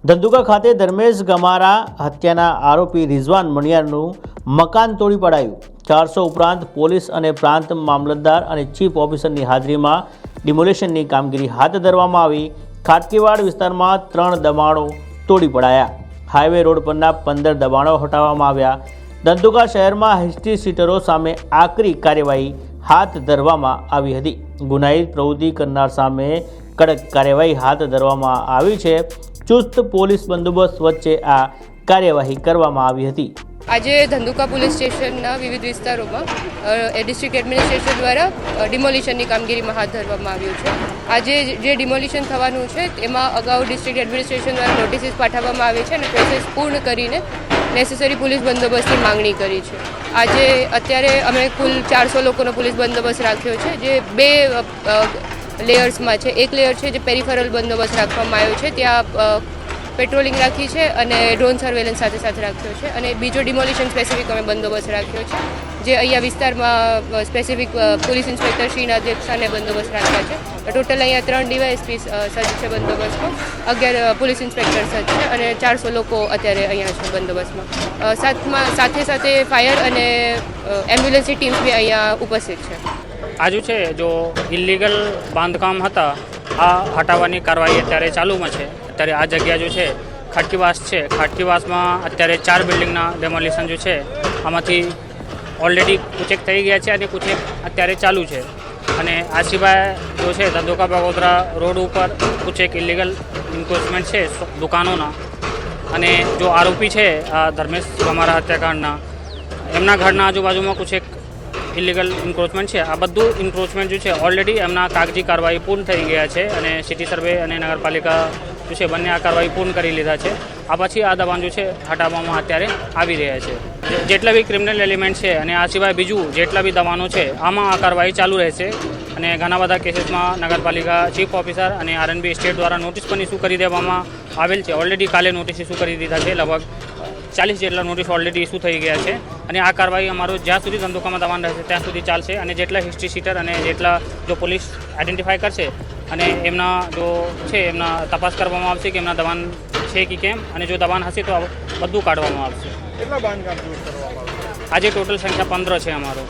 ધંધુકા ખાતે ધર્મેશ ગમારા હત્યાના આરોપી રિઝવાન મણિયારનું મકાન તોડી પડાયું। 400 ઉપરાંત પોલીસ અને પ્રાંત મામલતદાર અને ચીફ ઓફિસરની હાજરીમાં ડિમોલિશનની કામગીરી હાથ ધરવામાં આવી। ખાટકીવાડ વિસ્તારમાં 3 દબાણો તોડી પડાયા। હાઈવે રોડ પરના 15 દબાણો હટાવવામાં આવ્યા। ધંધુકા શહેરમાં હિસ્ટ્રી સીટરો સામે આકરી કાર્યવાહી હાથ ધરવામાં આવી હતી। ગુનાહિત પ્રવૃત્તિ કરનાર સામે કડક કાર્યવાહી હાથ ધરવામાં આવી છે। ચુસ્ત પોલીસ બંદોબસ્ત વચ્ચે આ કાર્યવાહી કરવામાં આવી હતી। આજે ધંધુકા પોલીસ સ્ટેશનના વિવિધ વિસ્તારોમાં ડિસ્ટ્રિક્ટ એડમિનિસ્ટ્રેશન દ્વારા ડિમોલિશનની કામગીરીમાં હાથ ધરવામાં આવ્યું છે। આજે જે ડિમોલિશન થવાનું છે તેમાં અગાઉ ડિસ્ટ્રિક્ટ એડમિનિસ્ટ્રેશન દ્વારા નોટિસીસ પાઠવવામાં આવી છે અને પ્રોસેસ પૂર્ણ કરીને નેસેસરી પોલીસ બંદોબસ્તની માંગણી કરી છે। આજે અત્યારે અમે કુલ 400 લોકોનો પોલીસ બંદોબસ્ત રાખ્યો છે, જે 2 લેયર્સમાં છે। એક લેયર છે જે પેરિફેરલ બંદોબસ્ત રાખવામાં આવ્યો છે, ત્યાં પેટ્રોલિંગ રાખી છે અને ડ્રોન સર્વેલન્સ સાથે સાથે રાખ્યો છે, અને બીજો ડિમોલિશન સ્પેસિફિક અમે બંદોબસ્ત રાખ્યો છે, જે અહીંયા વિસ્તારમાં સ્પેસિફિક પોલીસ ઇન્સ્પેક્ટર શ્રીના અધ્યક્ષસ્થાને બંદોબસ્ત રાખ્યા છે। ટોટલ અહીંયા 3 ડીવાયએસપી સજ્જ છે બંદોબસ્તમાં, 11 પોલીસ ઇન્સ્પેક્ટર સજ્જ છે અને 400 લોકો અત્યારે અહીંયા છે બંદોબસ્તમાં। સાથે સાથે ફાયર અને એમ્બ્યુલન્સની ટીમ્સ બી અહીંયા ઉપસ્થિત છે। આજુ છે જો ઇલીગલ બાંધકામ હતા આ હટાવવાની કાર્યવાહી અત્યારે ચાલુમાં છે। અત્યારે આ જગ્યા જો છે ખાટકીવાસ છે, ખાટકીવાસમાં અત્યારે 4 બિલ્ડિંગના ડેમોલિશન જો છે આમાંથી ઓલરેડી કુછેક થઈ ગયા છે અને કુછેક અત્યારે ચાલુ છે। અને આ સિવાય જો છે ધંધુકા બગોદરા રોડ ઉપર કુછેક ઇલીગલ ઇન્ક્રોચમેન્ટ છે દુકાનોના, અને જો આરોપી છે આ ધર્મેશ ગમારા હત્યાકાંડના એમના ઘરના આજુબાજુમાં કુછેક ઇલીગલ ઇન્ક્રોચમેન્ટ છે। આ બધું ઇન્ક્રોચમેન્ટ જો છે ઓલરેડી એમના કાગજી કાર્યવાહી પૂર્ણ થઈ ગયા છે અને સિટી સર્વે અને નગરપાલિકા જો છે બંને આ કાર્યવાહી પૂર્ણ કરી લીધા છે। આ પછી આ દબાણ જો છે હટાવવામાં અત્યારે આવી રહ્યા છે। જેટલા બી ક્રિમિનલ એલિમેન્ટ છે અને આ સિવાય બીજું જેટલા બી દબાણો છે આમાં આ કાર્યવાહી ચાલુ રહેશે। અને ઘણા બધા કેસીસમાં નગરપાલિકા ચીફ ઓફિસર અને આરએનબી સ્ટેટ દ્વારા નોટિસ પણ ઇસ્યુ કરી દેવામાં આવેલ છે। ઓલરેડી કાલે નોટિસ ઇસ્યુ કરી દીધા છે, લગભગ 40 જેટલા નોટિસ ઓલરેડી ઇસ્યુ થઈ ગયા છે। અને આ કાર્યવાહી અમારું જ્યાં સુધી ધંધુકામાં દબાણ રહેશે ત્યાં સુધી ચાલશે। અને જેટલા હિસ્ટ્રી સીટર અને જેટલા જો પોલીસ આઈડેન્ટિફાઈ કરશે અને એમના જો છે એમના તપાસ કરવામાં આવશે કે એમના દબાણ છે કે કેમ, અને જો દબાણ હશે તો બધું કાઢવામાં આવશે। કેટલા બાંધકામ દૂર કરવામાં આવશે? આજે ટોટલ સંખ્યા 15 છે અમારો।